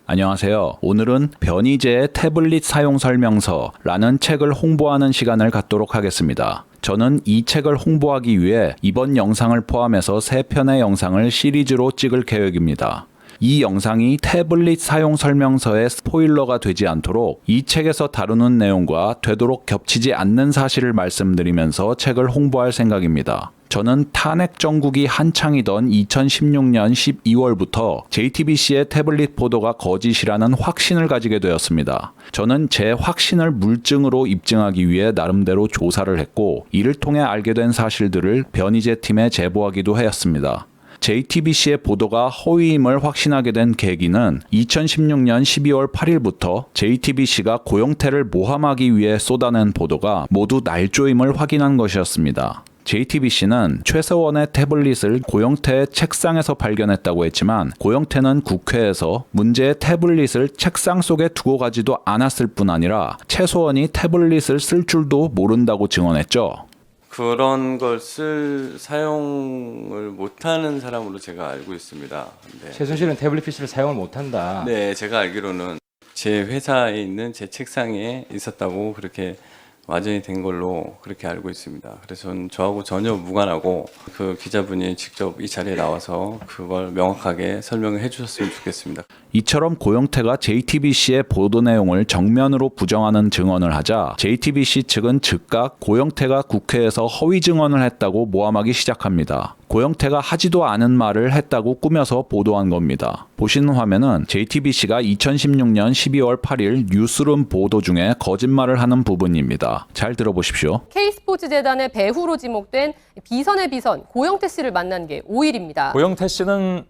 안녕하세요. 오늘은 변희재의 태블릿 사용 설명서라는 책을 홍보하는 시간을 갖도록 하겠습니다. 저는 이 책을 홍보하기 위해 이번 영상을 포함해서 3편의 영상을 시리즈로 찍을 계획입니다. 이 영상이 태블릿 사용 설명서의 스포일러가 되지 않도록 이 책에서 다루는 내용과 되도록 겹치지 않는 사실을 말씀드리면서 책을 홍보할 생각입니다. 저는 탄핵 정국이 한창이던 2016년 12월부터 JTBC의 태블릿 보도가 거짓이라는 확신을 가지게 되었습니다. 저는 제 확신을 물증으로 입증하기 위해 나름대로 조사를 했고, 이를 통해 알게 된 사실들을 변희재 팀에 제보하기도 하였습니다. JTBC의 보도가 허위임을 확신하게 된 계기는 2016년 12월 8일부터 JTBC가 고영태를 모함하기 위해 쏟아낸 보도가 모두 날조임을 확인한 것이었습니다. JTBC는 최서원의 태블릿을 고영태의 책상에서 발견했다고 했지만, 고영태는 국회에서 문제의 태블릿을 책상 속에 두고 가지도 않았을 뿐 아니라 최서원이 태블릿을 쓸 줄도 모른다고 증언했죠. 그런 걸 사용을 못하는 사람으로 제가 알고 있습니다. 네. 최순실은 태블릿 PC를 사용을 못한다. 네, 제가 알기로는 제 회사에 있는 제 책상에 있었다고 그렇게 와전이 된 걸로 그렇게 알고 있습니다. 그래서 저하고 전혀 무관하고 그 기자분이 직접 이 자리에 나와서 그걸 명확하게 설명을 해주셨으면 좋겠습니다. 이처럼 고영태가 JTBC의 보도 내용을 정면으로 부정하는 증언을 하자 JTBC 측은 즉각 고영태가 국회에서 허위 증언을 했다고 모함하기 시작합니다. 고영태가 하지도 않은 말을 했다고 꾸며서 보도한 겁니다. 보시는 화면은 JTBC가 2016년 12월 8일 뉴스룸 보도 중에 거짓말을 하는 부분입니다. 잘 들어보십시오. K스포츠재단의 배후로 지목된 비선의 비선 고영태 씨를 만난 게 5일입니다. 고영태 씨는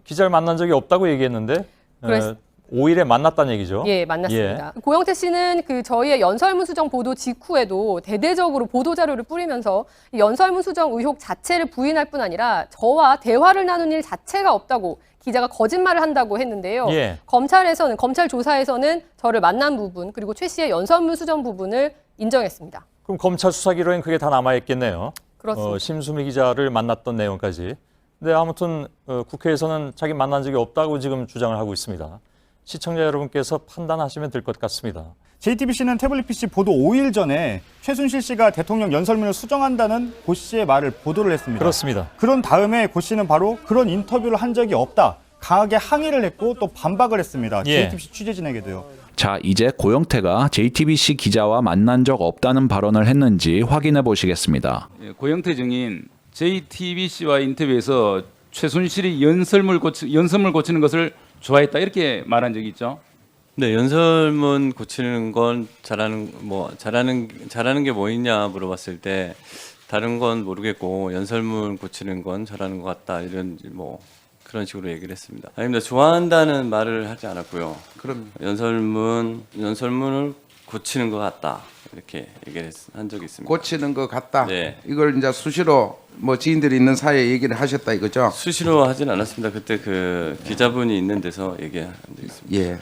기자를 만난 적이 없다고 얘기했는데 5일에 만났다는 얘기죠. 예, 만났습니다. 고영태 씨는 저희의 연설문 수정 보도 직후에도 대대적으로 보도자료를 뿌리면서 연설문 수정 의혹 자체를 부인할 뿐 아니라 저와 대화를 나눈 일 자체가 없다고 기자가 거짓말을 한다고 했는데요. 검찰 조사에서는 저를 만난 부분 그리고 최 씨의 연설문 수정 부분을 인정했습니다. 그럼 검찰 수사기로엔 그게 다 남아있겠네요. 그렇습니다. 심수미 기자를 만났던 내용까지. 근데 아무튼 국회에서는 자기 만난 적이 없다고 지금 주장을 하고 있습니다. 시청자 여러분께서 판단하시면 될 것 같습니다. JTBC는 태블릿 PC 보도 5일 전에 최순실 씨가 대통령 연설문을 수정한다는 고 씨의 말을 보도를 했습니다. 그렇습니다. 그런 다음에 고 씨는 바로 그런 인터뷰를 한 적이 없다, 강하게 항의를 했고 또 반박을 했습니다. JTBC 취재진에게도요. 자, 이제 고영태가 JTBC 기자와 만난 적 없다는 발언을 했는지 확인해 보시겠습니다. 고영태 증인 JTBC와 인터뷰에서 최순실이 연설문을 고치는 것을 좋아했다 이렇게 말한 적이 있죠. 네, 연설문 고치는 건 잘하는 게 뭐 있냐 물어봤을 때 다른 건 모르겠고 연설문 고치는 건 잘하는 것 같다 이런 그런 식으로 얘기를 했습니다. 아닙니다. 좋아한다는 말을 하지 않았고요. 그럼 연설문을 고치는 것 같다 이렇게 얘기를 한 적이 있습니다. 고치는 것 같다. 네. 이걸 이제 수시로 지인들이 있는 사이에 얘기를 하셨다 이거죠? 수시로 하진 않았습니다. 그때 그 기자분이 있는 데서 얘기한 적이 있습니다. 예.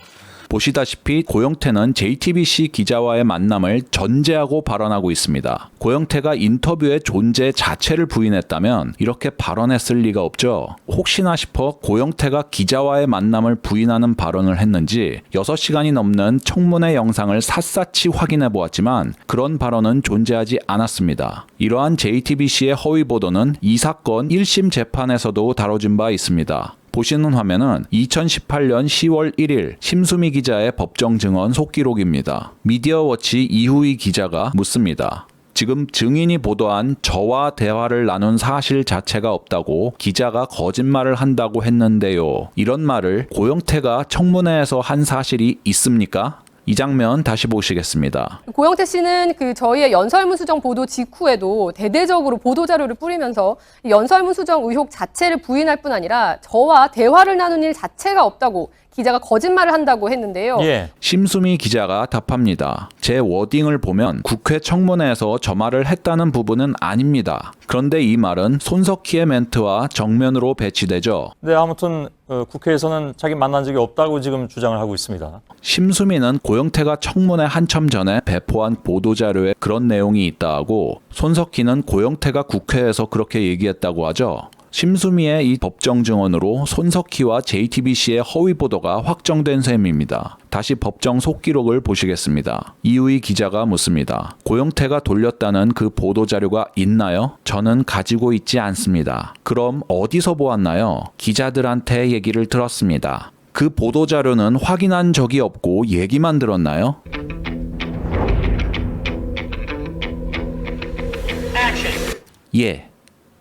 보시다시피 고영태는 JTBC 기자와의 만남을 전제하고 발언하고 있습니다. 고영태가 인터뷰의 존재 자체를 부인했다면 이렇게 발언했을 리가 없죠. 혹시나 싶어 고영태가 기자와의 만남을 부인하는 발언을 했는지 6시간이 넘는 청문회 영상을 샅샅이 확인해 보았지만 그런 발언은 존재하지 않았습니다. 이러한 JTBC의 허위 보도는 이 사건 1심 재판에서도 다뤄진 바 있습니다. 보시는 화면은 2018년 10월 1일 심수미 기자의 법정 증언 속기록입니다. 미디어워치 이후희 기자가 묻습니다. 지금 증인이 보도한 저와 대화를 나눈 사실 자체가 없다고 기자가 거짓말을 한다고 했는데요. 이런 말을 고영태가 청문회에서 한 사실이 있습니까? 이 장면 다시 보시겠습니다. 고영태 씨는 저희의 연설문 수정 보도 직후에도 대대적으로 보도자료를 뿌리면서 연설문 수정 의혹 자체를 부인할 뿐 아니라 저와 대화를 나눈 일 자체가 없다고 기자가 거짓말을 한다고 했는데요. 심수미 기자가 답합니다. 제 워딩을 보면 국회 청문회에서 저 말을 했다는 부분은 아닙니다. 그런데 이 말은 손석희의 멘트와 정면으로 배치되죠. 네, 아무튼 국회에서는 자기 만난 적이 없다고 지금 주장을 하고 있습니다. 심수미는 고영태가 청문회 한참 전에 배포한 보도자료에 그런 내용이 있다 하고, 손석희는 고영태가 국회에서 그렇게 얘기했다고 하죠. 심수미의 이 법정 증언으로 손석희와 JTBC의 허위 보도가 확정된 셈입니다. 다시 법정 속기록을 보시겠습니다. 이우희 기자가 묻습니다. 고영태가 돌렸다는 그 보도자료가 있나요? 저는 가지고 있지 않습니다. 그럼 어디서 보았나요? 기자들한테 얘기를 들었습니다. 그 보도자료는 확인한 적이 없고 얘기만 들었나요? 예.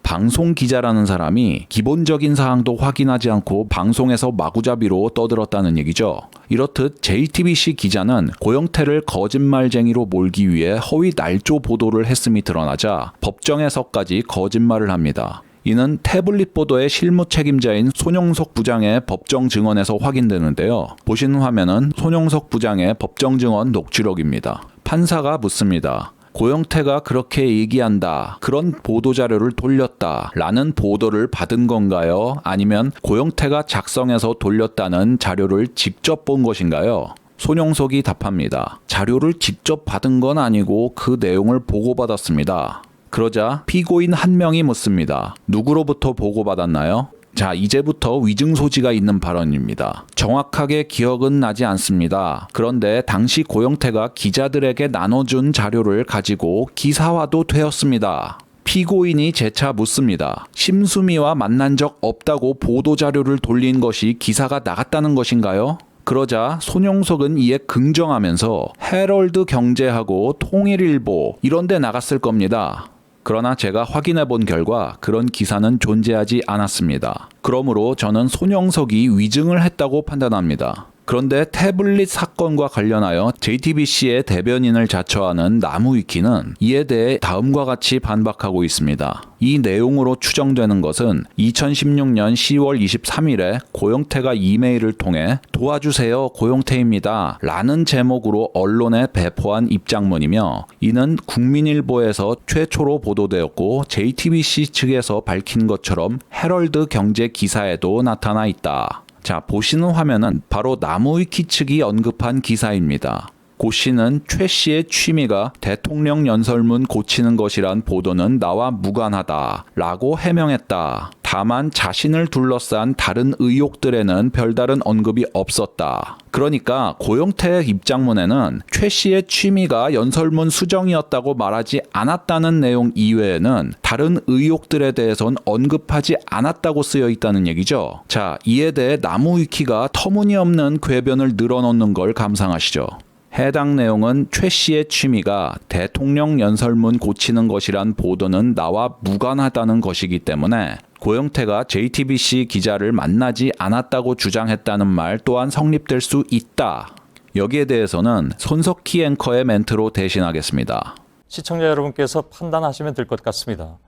방송 기자라는 사람이 기본적인 사항도 확인하지 않고 방송에서 마구잡이로 떠들었다는 얘기죠. 이렇듯 JTBC 기자는 고영태를 거짓말쟁이로 몰기 위해 허위 날조 보도를 했음이 드러나자 법정에서까지 거짓말을 합니다. 이는 태블릿 보도의 실무 책임자인 손용석 부장의 법정 증언에서 확인되는데요. 보시는 화면은 손용석 부장의 법정 증언 녹취록입니다. 판사가 묻습니다. 고영태가 그렇게 얘기한다. 그런 보도자료를 돌렸다. 라는 보도를 받은 건가요? 아니면 고영태가 작성해서 돌렸다는 자료를 직접 본 것인가요? 손용석이 답합니다. 자료를 직접 받은 건 아니고 그 내용을 보고받았습니다. 그러자 피고인 한 명이 묻습니다. 누구로부터 보고받았나요? 자, 이제부터 위증 소지가 있는 발언입니다. 정확하게 기억은 나지 않습니다. 그런데 당시 고영태가 기자들에게 나눠준 자료를 가지고 기사화도 되었습니다. 피고인이 재차 묻습니다. 심수미와 만난 적 없다고 보도자료를 돌린 것이 기사가 나갔다는 것인가요? 그러자 손용석은 이에 긍정하면서 헤럴드 경제하고 통일일보 이런 데 나갔을 겁니다. 그러나 제가 확인해 본 결과 그런 기사는 존재하지 않았습니다. 그러므로 저는 손용석이 위증을 했다고 판단합니다. 그런데 태블릿 사건과 관련하여 JTBC의 대변인을 자처하는 나무위키는 이에 대해 다음과 같이 반박하고 있습니다. 이 내용으로 추정되는 것은 2016년 10월 23일에 고영태가 이메일을 통해 도와주세요 고영태입니다 라는 제목으로 언론에 배포한 입장문이며 이는 국민일보에서 최초로 보도되었고 JTBC 측에서 밝힌 것처럼 헤럴드 경제 기사에도 나타나 있다. 자, 보시는 화면은 바로 나무위키 측이 언급한 기사입니다. 고 씨는 최 씨의 취미가 대통령 연설문 고치는 것이란 보도는 나와 무관하다 라고 해명했다. 다만 자신을 둘러싼 다른 의혹들에는 별다른 언급이 없었다. 그러니까 고영태의 입장문에는 최 씨의 취미가 연설문 수정이었다고 말하지 않았다는 내용 이외에는 다른 의혹들에 대해선 언급하지 않았다고 쓰여 있다는 얘기죠. 자, 이에 대해 나무위키가 터무니없는 궤변을 늘어놓는 걸 감상하시죠. 해당 내용은 최 씨의 취미가 대통령 연설문 고치는 것이란 보도는 나와 무관하다는 것이기 때문에 고영태가 JTBC 기자를 만나지 않았다고 주장했다는 말 또한 성립될 수 있다. 여기에 대해서는 손석희 앵커의 멘트로 대신하겠습니다. 시청자 여러분께서 판단하시면 될 것 같습니다.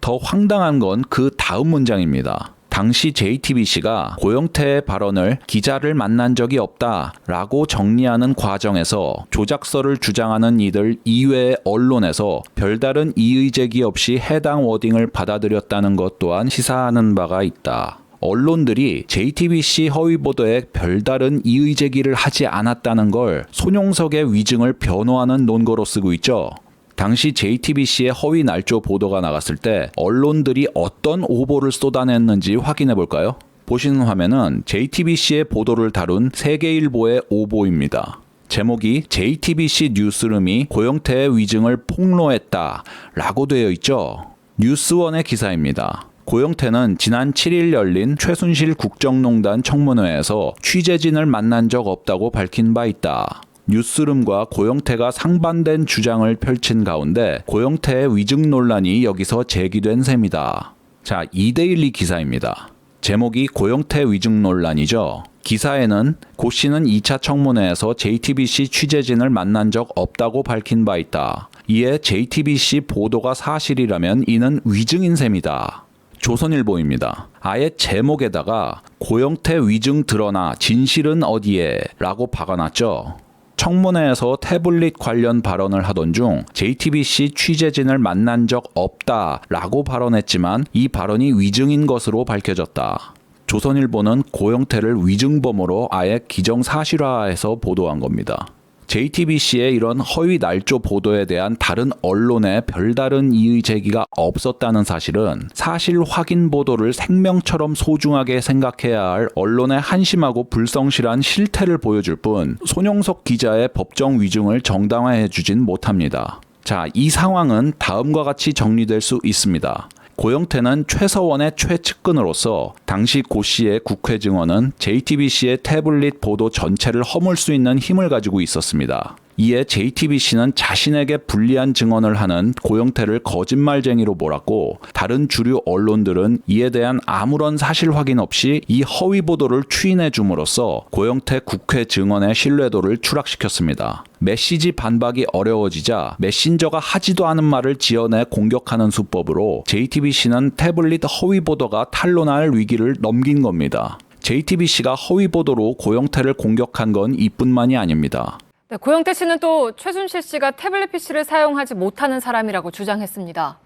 더 황당한 건 그 다음 문장입니다. 당시 JTBC가 고영태의 발언을 기자를 만난 적이 없다라고 정리하는 과정에서 조작서를 주장하는 이들 이외의 언론에서 별다른 이의 제기 없이 해당 워딩을 받아들였다는 것 또한 시사하는 바가 있다. 언론들이 JTBC 허위 보도에 별다른 이의 제기를 하지 않았다는 걸 손용석의 위증을 변호하는 논거로 쓰고 있죠. 당시 JTBC의 허위 날조 보도가 나갔을 때 언론들이 어떤 오보를 쏟아냈는지 확인해 볼까요? 보시는 화면은 JTBC의 보도를 다룬 세계일보의 오보입니다. 제목이 JTBC 뉴스룸이 고영태의 위증을 폭로했다 라고 되어 있죠. 뉴스원의 기사입니다. 고영태는 지난 7일 열린 최순실 국정농단 청문회에서 취재진을 만난 적 없다고 밝힌 바 있다. 뉴스룸과 고영태가 상반된 주장을 펼친 가운데 고영태의 위증 논란이 여기서 제기된 셈이다. 자, 이데일리 기사입니다. 제목이 고영태 위증 논란이죠. 기사에는 고 씨는 2차 청문회에서 JTBC 취재진을 만난 적 없다고 밝힌 바 있다. 이에 JTBC 보도가 사실이라면 이는 위증인 셈이다. 조선일보입니다. 아예 제목에다가 고영태 위증 드러나 진실은 어디에? 라고 박아놨죠. 청문회에서 태블릿 관련 발언을 하던 중 JTBC 취재진을 만난 적 없다라고 발언했지만 이 발언이 위증인 것으로 밝혀졌다. 조선일보는 고영태를 위증범으로 아예 기정사실화해서 보도한 겁니다. JTBC의 이런 허위 날조 보도에 대한 다른 언론의 별다른 이의 제기가 없었다는 사실은 사실 확인 보도를 생명처럼 소중하게 생각해야 할 언론의 한심하고 불성실한 실태를 보여줄 뿐 손영석 기자의 법정 위증을 정당화해 주진 못합니다. 자, 이 상황은 다음과 같이 정리될 수 있습니다. 고영태는 최서원의 최측근으로서 당시 고 씨의 국회 증언은 JTBC의 태블릿 보도 전체를 허물 수 있는 힘을 가지고 있었습니다. 이에 JTBC는 자신에게 불리한 증언을 하는 고영태를 거짓말쟁이로 몰았고 다른 주류 언론들은 이에 대한 아무런 사실 확인 없이 이 허위 보도를 추인해 줌으로써 고영태 국회 증언의 신뢰도를 추락시켰습니다. 메시지 반박이 어려워지자 메신저가 하지도 않은 말을 지어내 공격하는 수법으로 JTBC는 태블릿 허위 보도가 탄로날 위기를 넘긴 겁니다. JTBC가 허위 보도로 고영태를 공격한 건 이뿐만이 아닙니다. 네, 고영태 씨는 또 최순실 씨가 태블릿 PC를 사용하지 못하는 사람이라고 주장했습니다.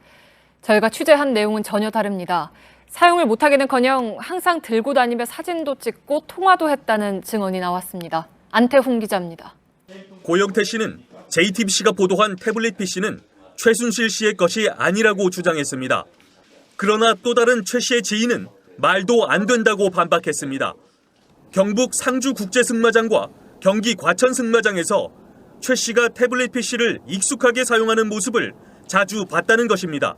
저희가 취재한 내용은 전혀 다릅니다. 사용을 못하기는커녕 항상 들고 다니며 사진도 찍고 통화도 했다는 증언이 나왔습니다. 안태훈 기자입니다. 고영태 씨는 JTBC가 보도한 태블릿 PC는 최순실 씨의 것이 아니라고 주장했습니다. 그러나 또 다른 최 씨의 지인은 말도 안 된다고 반박했습니다. 경북 상주국제승마장과 경기 과천승마장에서 최 씨가 태블릿 PC를 익숙하게 사용하는 모습을 자주 봤다는 것입니다.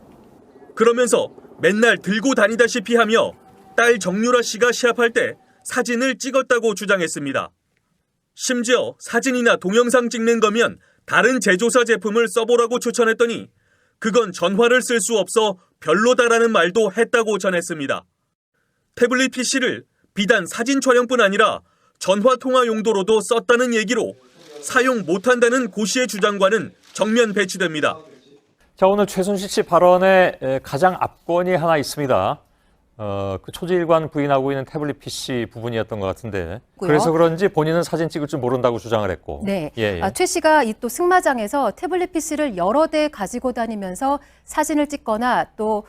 그러면서 맨날 들고 다니다시피 하며 딸 정유라 씨가 시합할 때 사진을 찍었다고 주장했습니다. 심지어 사진이나 동영상 찍는 거면 다른 제조사 제품을 써보라고 추천했더니 그건 전화를 쓸 수 없어 별로다라는 말도 했다고 전했습니다. 태블릿 PC를 비단 사진 촬영뿐 아니라 전화 통화 용도로도 썼다는 얘기로 사용 못한다는 고 씨의 주장과는 정면 배치됩니다. 자, 오늘 최순실 씨 발언에 가장 압권이 하나 있습니다. 그 초지일관 부인하고 있는 태블릿 PC 부분이었던 것 같은데 그래서 그런지 본인은 사진 찍을 줄 모른다고 주장을 했고. 네. 예. 최 씨가 이 또 승마장에서 태블릿 PC를 여러 대 가지고 다니면서 사진을 찍거나 또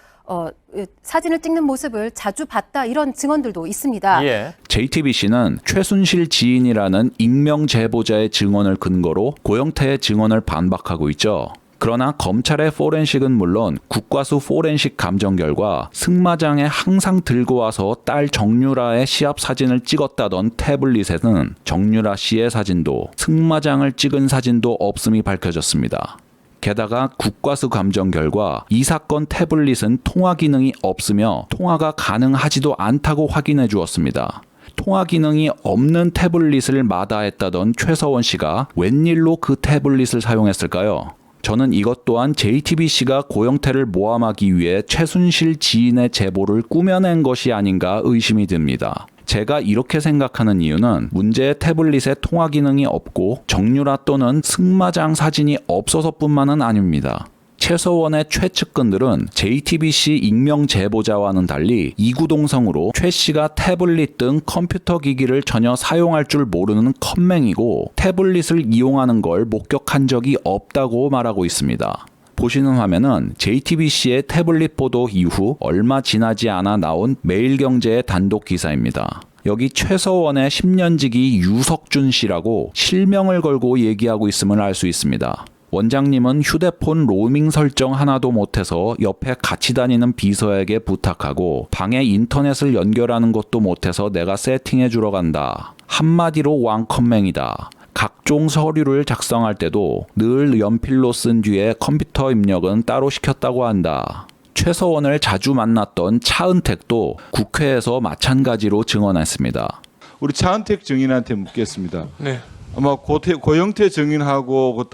사진을 찍는 모습을 자주 봤다 이런 증언들도 있습니다. 예. JTBC는 최순실 지인이라는 익명 제보자의 증언을 근거로 고영태의 증언을 반박하고 있죠. 그러나 검찰의 포렌식은 물론 국과수 포렌식 감정 결과 승마장에 항상 들고 와서 딸 정유라의 시합 사진을 찍었다던 태블릿에는 정유라 씨의 사진도 승마장을 찍은 사진도 없음이 밝혀졌습니다. 게다가 국과수 감정 결과 이 사건 태블릿은 통화 기능이 없으며 통화가 가능하지도 않다고 확인해 주었습니다. 통화 기능이 없는 태블릿을 마다했다던 최서원 씨가 웬일로 그 태블릿을 사용했을까요? 저는 이것 또한 JTBC가 고영태를 모함하기 위해 최순실 지인의 제보를 꾸며낸 것이 아닌가 의심이 듭니다. 제가 이렇게 생각하는 이유는 문제의 태블릿에 통화 기능이 없고 정유라 또는 승마장 사진이 없어서뿐만은 아닙니다. 최서원의 최측근들은 JTBC 익명 제보자와는 달리 이구동성으로 최 씨가 태블릿 등 컴퓨터 기기를 전혀 사용할 줄 모르는 컴맹이고 태블릿을 이용하는 걸 목격한 적이 없다고 말하고 있습니다. 보시는 화면은 JTBC의 태블릿 보도 이후 얼마 지나지 않아 나온 매일경제의 단독 기사입니다. 여기 최서원의 10년지기 유석준 씨라고 실명을 걸고 얘기하고 있음을 알 수 있습니다. 원장님은 휴대폰 로밍 설정 하나도 못해서 옆에 같이 다니는 비서에게 부탁하고 방에 인터넷을 연결하는 것도 못해서 내가 세팅해 주러 간다. 한마디로 왕컴맹이다. 각종 서류를 작성할 때도 늘 연필로 쓴 뒤에 컴퓨터 입력은 따로 시켰다고 한다. 최서원을 자주 만났던 차은택도 국회에서 마찬가지로 증언했습니다. 우리 차은택 증인한테 묻겠습니다. 네. 아마 고영태 증인하고 그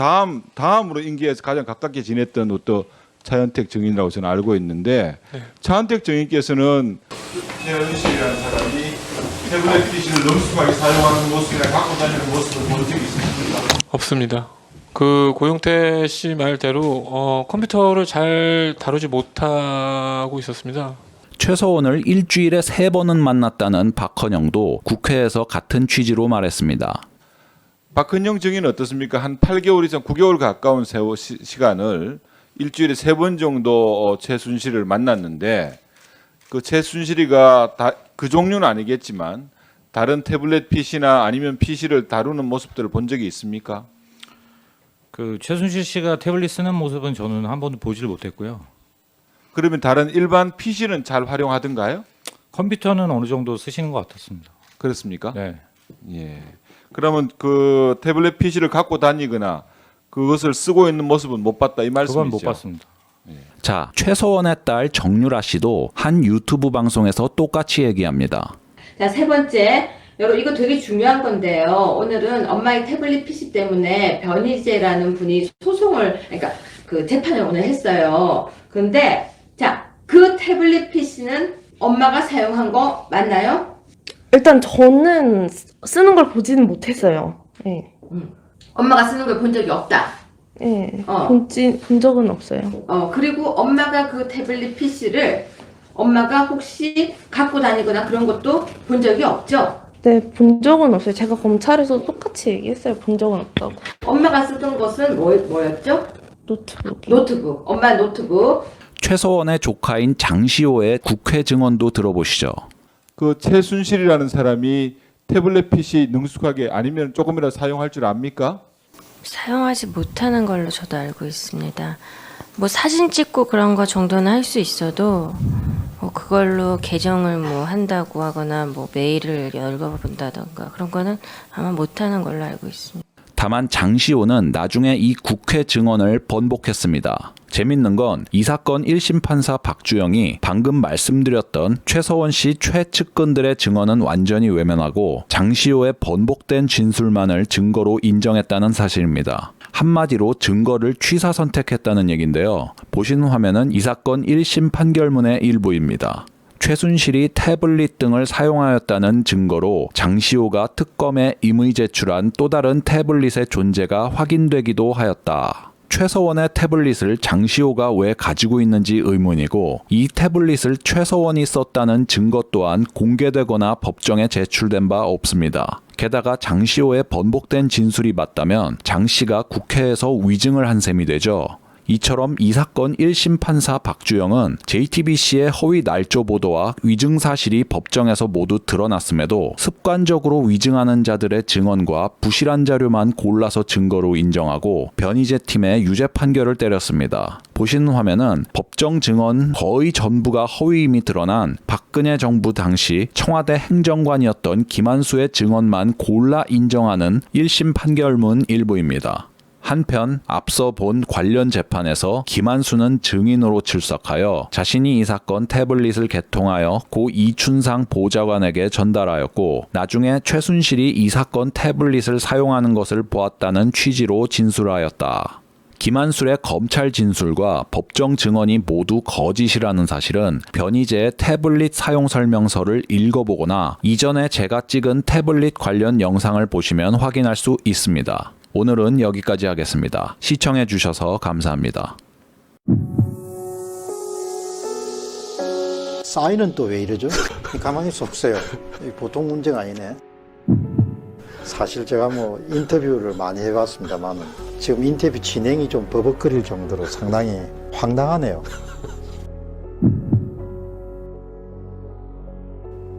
다음으로 임기에서 가장 가깝게 지냈던 어떤 차은택 증인이라고 저는 알고 있는데 네. 차은택 증인께서는 최은실이라는 사람이 태블릿 PC를 능숙하게 사용하는 모습이나 갖고 다니는 모습을 본 적이 있습니까? 없습니다. 그 고영태 씨 말대로 컴퓨터를 잘 다루지 못하고 있었습니다. 최서원을 일주일에 3번은 만났다는 박헌영도 국회에서 같은 취지로 말했습니다. 박헌영 증인은 어떻습니까? 한 8개월 이상 9개월 가까운 시간을 일주일에 3번 정도 최순실을 만났는데 그 최순실이가 그 종류는 아니겠지만 다른 태블릿 PC나 아니면 PC를 다루는 모습들을 본 적이 있습니까? 그 최순실 씨가 태블릿 쓰는 모습은 저는 한 번도 보지를 못했고요. 그러면 다른 일반 PC는 잘 활용하던가요? 컴퓨터는 어느 정도 쓰시는 것 같았습니다. 그렇습니까? 네. 예. 그러면 그 태블릿 PC를 갖고 다니거나 그것을 쓰고 있는 모습은 못 봤다 이 말씀이죠? 그건 못 봤습니다. 자, 최서원의 딸 정유라 씨도 한 유튜브 방송에서 똑같이 얘기합니다. 자, 세 번째. 여러분 이거 되게 중요한 건데요. 오늘은 엄마의 태블릿 PC 때문에 변희재라는 분이 그러니까 그 재판을 오늘 했어요. 근데 자, 그 태블릿 PC는 엄마가 사용한 거 맞나요? 일단 저는 쓰는 걸 보지는 못했어요. 네. 엄마가 쓰는 걸 본 적이 없다. 네. 본 적은 없어요. 그리고 엄마가 그 태블릿 PC를 엄마가 혹시 갖고 다니거나 그런 것도 본 적이 없죠? 네, 본 적은 없어요. 제가 검찰에서 똑같이 얘기했어요. 본 적은 없다고. 엄마가 쓰던 것은 뭐였죠? 노트북. 엄마 노트북. 최서원의 조카인 장시호의 국회 증언도 들어보시죠. 그 최순실이라는 사람이 태블릿 PC 능숙하게 아니면 조금이라도 사용할 줄 압니까? 사용하지 못하는 걸로 저도 알고 있습니다. 뭐 사진 찍고 그런 거 정도는 할 수 있어도 뭐 그걸로 계정을 뭐 한다고 하거나 뭐 메일을 읽어본다던가 그런 거는 아마 못하는 걸로 알고 있습니다. 다만 장시호는 나중에 이 국회 증언을 번복했습니다. 재밌는 건 이 사건 1심 판사 박주영이 방금 말씀드렸던 최서원 씨 최측근들의 증언은 완전히 외면하고 장시호의 번복된 진술만을 증거로 인정했다는 사실입니다. 한마디로 증거를 취사 선택했다는 얘긴데요. 보시는 화면은 이 사건 1심 판결문의 일부입니다. 최순실이 태블릿 등을 사용하였다는 증거로 장시호가 특검에 임의 제출한 또 다른 태블릿의 존재가 확인되기도 하였다. 최서원의 태블릿을 장시호가 왜 가지고 있는지 의문이고 이 태블릿을 최서원이 썼다는 증거 또한 공개되거나 법정에 제출된 바 없습니다. 게다가 장시호의 번복된 진술이 맞다면 장 씨가 국회에서 위증을 한 셈이 되죠. 이처럼 이 사건 1심 판사 박주영은 JTBC의 허위 날조 보도와 위증 사실이 법정에서 모두 드러났음에도 습관적으로 위증하는 자들의 증언과 부실한 자료만 골라서 증거로 인정하고 변희재 팀의 유죄 판결을 때렸습니다. 보시는 화면은 법정 증언 거의 전부가 허위임이 드러난 박근혜 정부 당시 청와대 행정관이었던 김한수의 증언만 골라 인정하는 1심 판결문 일부입니다. 한편 앞서 본 관련 재판에서 김한수는 증인으로 출석하여 자신이 이 사건 태블릿을 개통하여 고 이춘상 보좌관에게 전달하였고 나중에 최순실이 이 사건 태블릿을 사용하는 것을 보았다는 취지로 진술하였다. 김한술의 검찰 진술과 법정 증언이 모두 거짓이라는 사실은 변희재의 태블릿 사용 설명서를 읽어보거나 이전에 제가 찍은 태블릿 관련 영상을 보시면 확인할 수 있습니다. 오늘은 여기까지 하겠습니다. 시청해 주셔서 감사합니다. 사인은 또 왜 이러죠? 가만히 있어 보세요. 보통 문제가 아니네. 사실 제가 뭐 인터뷰를 많이 해봤습니다만 지금 인터뷰 진행이 좀 버벅거릴 정도로 상당히 황당하네요.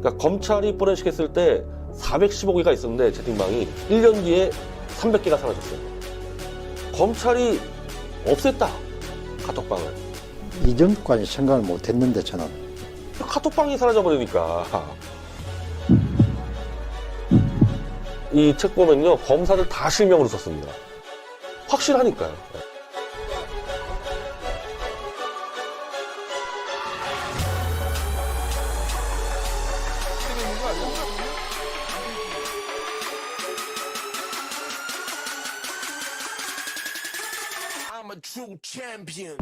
그러니까 검찰이 포렌식했을 때 415개가 있었는데 채팅방이 1년 뒤에 300개가 사라졌어요. 검찰이 없앴다. 카톡방을. 이전까지 생각을 못했는데 저는. 카톡방이 사라져버리니까. 이 책 보면요. 검사들 다 실명으로 썼습니다. 확실하니까요. I'm a true champion.